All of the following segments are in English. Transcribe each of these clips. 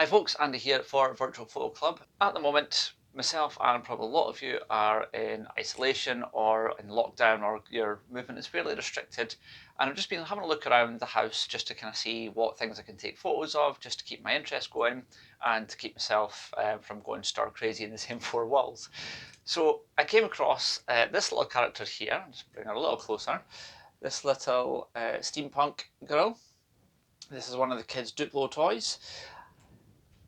Hi folks, Andy here for Virtual Photo Club. At the moment, myself and probably a lot of you are in isolation or in lockdown, or your movement is fairly restricted, and I've just been having a look around the house just to kind of see what things I can take photos of, just to keep my interest going and to keep myself from going stir crazy in the same four walls. So I came across this little character here. I'll just bring her a little closer. This little steampunk girl. This is one of the kids' Duplo toys.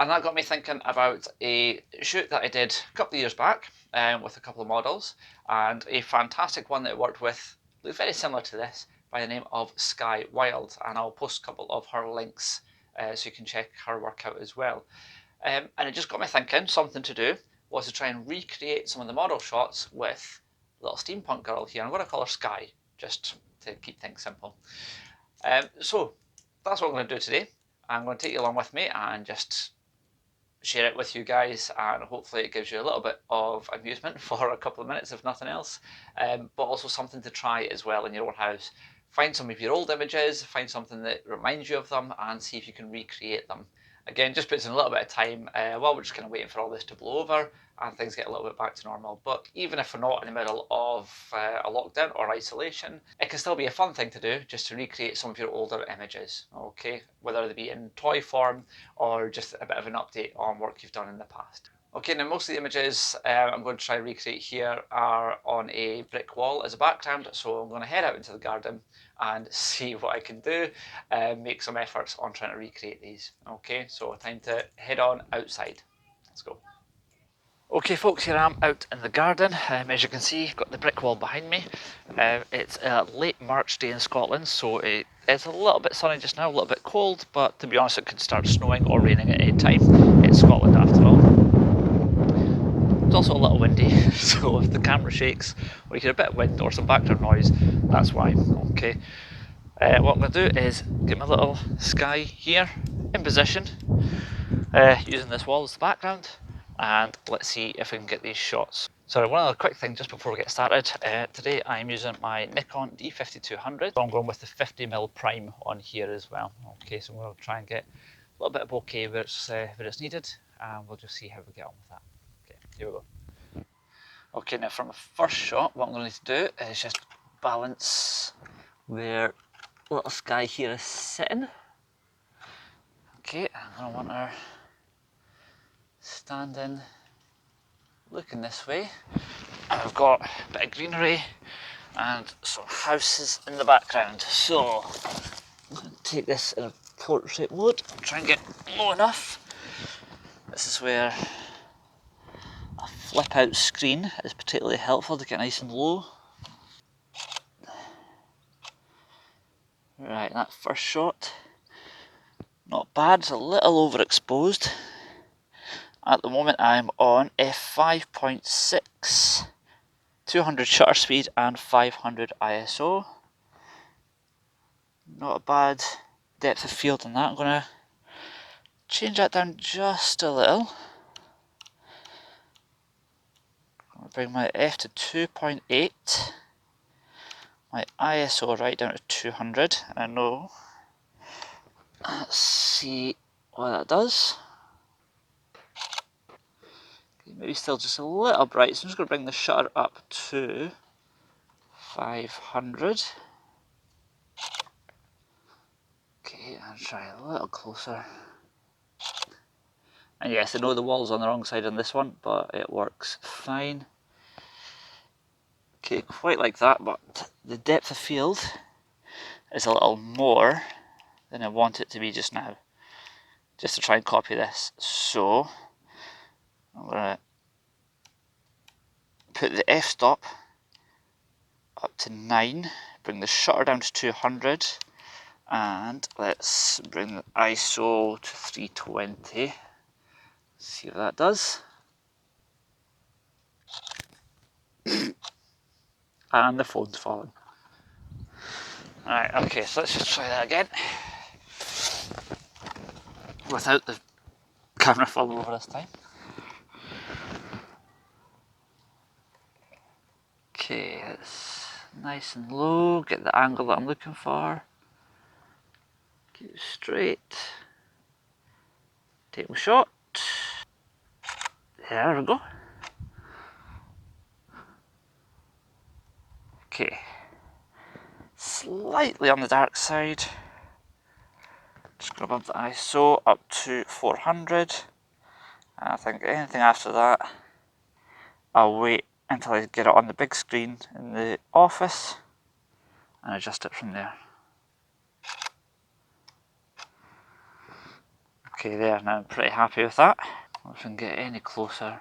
And that got me thinking about a shoot that I did a couple of years back with a couple of models, and a fantastic one that I worked with, very similar to this, by the name of Skye Wilde. And I'll post a couple of her links so you can check her work out as well. And it just got me thinking, something to do was to try and recreate some of the model shots with little steampunk girl here. I'm going to call her Skye, just to keep things simple. So that's what I'm going to do today. I'm going to take you along with me and just share it with you guys, and hopefully it gives you a little bit of amusement for a couple of minutes if nothing else, but also something to try as well in your own house. Find some of your old images, find something that reminds you of them, and see if you can recreate them. Again, just puts in a little bit of time while we're just kind of waiting for all this to blow over and things get a little bit back to normal. But even if we're not in the middle of a lockdown or isolation, it can still be a fun thing to do, just to recreate some of your older images, okay? Whether they be in toy form or just a bit of an update on work you've done in the past. Okay, now most of the images I'm going to try and recreate here are on a brick wall as a background, so I'm going to head out into the garden and see what I can do, make some efforts on trying to recreate these. Okay, so time to head on outside. Let's go. Okay folks, here I am out in the garden. As you can see, got the brick wall behind me. It's a late March day in Scotland, so it's a little bit sunny just now, a little bit cold, but to be honest it could start snowing or raining at any time. It's Scotland after all. It's also a little windy, so if the camera shakes or you hear a bit of wind or some background noise, that's why. Okay. What I'm going to do is get my little Skye here in position, using this wall as the background, and let's see if we can get these shots. So one other quick thing just before we get started, today I'm using my Nikon D5200, so I'm going with the 50mm prime on here as well. Okay, so we'll try and get a little bit of bokeh where it's needed, and we'll just see how we get on with that. Okay, here we go. Okay, now from the first shot, what I'm going to need to do is just balance where little Skye here is sitting. Okay, I'm going to want her standing, looking this way. And I've got a bit of greenery and some houses in the background. So I'm going to take this in a portrait mode, try and get low enough. This is where a flip out screen is particularly helpful to get nice and low. Right, that first shot, not bad, it's a little overexposed. At the moment I'm on f5.6, 200 shutter speed and 500 ISO. Not a bad depth of field on that. I'm going to change that down just a little. I'm going to bring my f to 2.8, my ISO right down to 200, and I know, let's see what that does. Maybe still just a little bright, so I'm just going to bring the shutter up to 500. Okay, I'll try a little closer. And yes, I know the wall's on the wrong side on this one, but it works fine. Okay, quite like that, but the depth of field is a little more than I want it to be just now, just to try and copy this. So I'm going to put the f-stop up to 9, bring the shutter down to 200, and let's bring the ISO to 320. See what that does. And the phone's falling. Alright, okay, so let's just try that again. Without the camera falling over this time. Okay, it's nice and low, get the angle that I'm looking for. Keep it straight. Take my shot. There we go. Okay. Slightly on the dark side. Just going to bump the ISO up to 400. And I think anything after that, I'll wait until I get it on the big screen in the office and adjust it from there. Okay, there, now I'm pretty happy with that. If I can get any closer.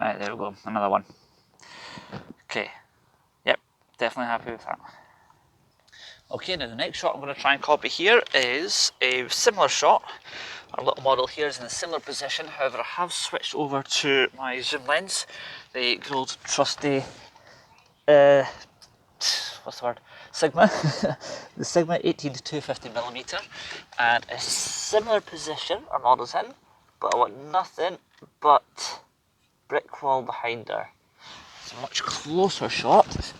Right, there we go, another one. Okay, yep, definitely happy with that. Okay, now the next shot I'm going to try and copy here is a similar shot. Our little model here is in a similar position, however I have switched over to my zoom lens, the good old trusty, what's the word, Sigma, the Sigma 18 to 250mm, and a similar position our model's in, but I want nothing but brick wall behind her. It's a much closer shot.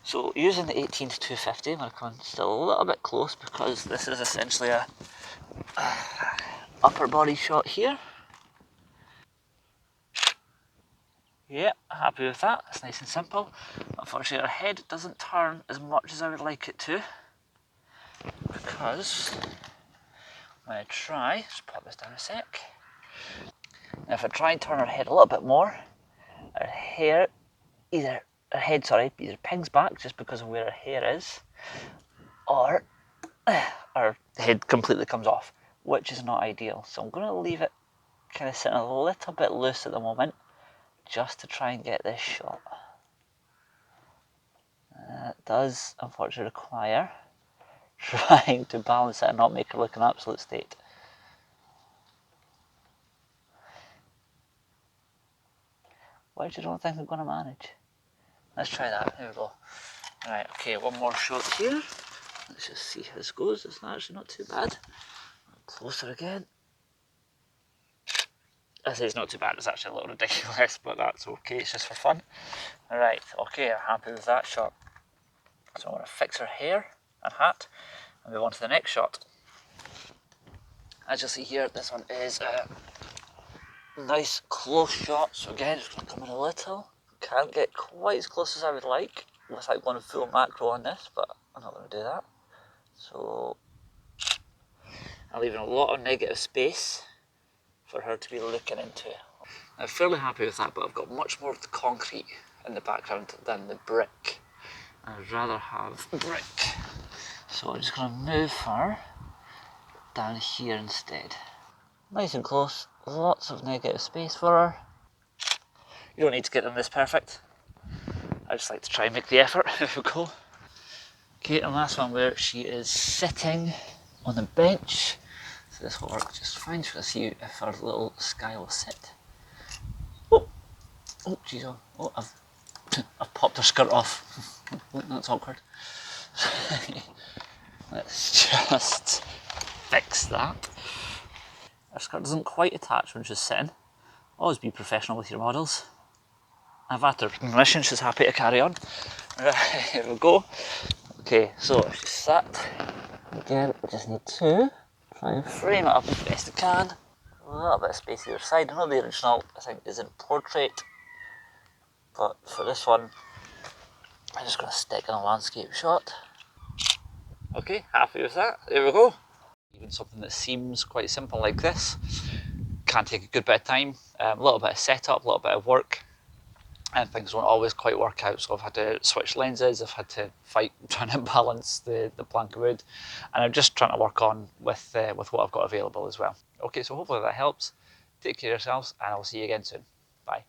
So using the 18 to 250, I'm going to come still a little bit close because this is essentially a upper body shot here. Yeah, happy with that. It's nice and simple. Unfortunately, our head doesn't turn as much as I would like it to, because when I try, just pop this down a sec. Now, if I try and turn our head a little bit more, our hair either pings back just because of where our hair is, or our head completely comes off, which is not ideal. So I'm going to leave it kind of sitting a little bit loose at the moment, just to try and get this shot. It does unfortunately require trying to balance it and not make it look an absolute state. Which I don't think I'm going to manage. Let's try that. Here we go. Right, okay, one more shot here. Let's just see how this goes. It's actually not too bad. Closer again. I say it's not too bad, it's actually a little ridiculous, but that's okay, it's just for fun. Alright, okay, I'm happy with that shot. So I'm going to fix her hair and hat and move on to the next shot. As you'll see here, this one is a nice close shot, so again, just going to come in a little. Can't get quite as close as I would like without going full macro on this, but I'm not going to do that. So I'm leaving a lot of negative space for her to be looking into. I'm fairly happy with that, but I've got much more of the concrete in the background than the brick. I'd rather have brick. So I'm just going to move her down here instead. Nice and close, lots of negative space for her. You don't need to get them this perfect. I just like to try and make the effort. Here we go. Okay, and last one where she is sitting on the bench. So this will work just fine. So let's see if our little Skye will sit. Oh, jeez, oh, I've popped her skirt off. That's awkward. Let's just fix that. Her skirt doesn't quite attach when she's sitting. Always be professional with your models. I've asked her permission, she's happy to carry on. Right, here we go. Okay, so she's sat. Again, we just need to try and frame it up as best I can. A little bit of space either side. I know the original, I think, is in portrait, but for this one, I'm just going to stick in a landscape shot. Okay, happy with that. There we go. Even something that seems quite simple like this can take a good bit of time, a little bit of setup, a little bit of work, and things won't always quite work out. So I've had to switch lenses, I've had to fight trying to balance the plank of wood, and I'm just trying to work on with what I've got available as well. Okay, so hopefully that helps. Take care of yourselves, and I'll see you again soon. Bye.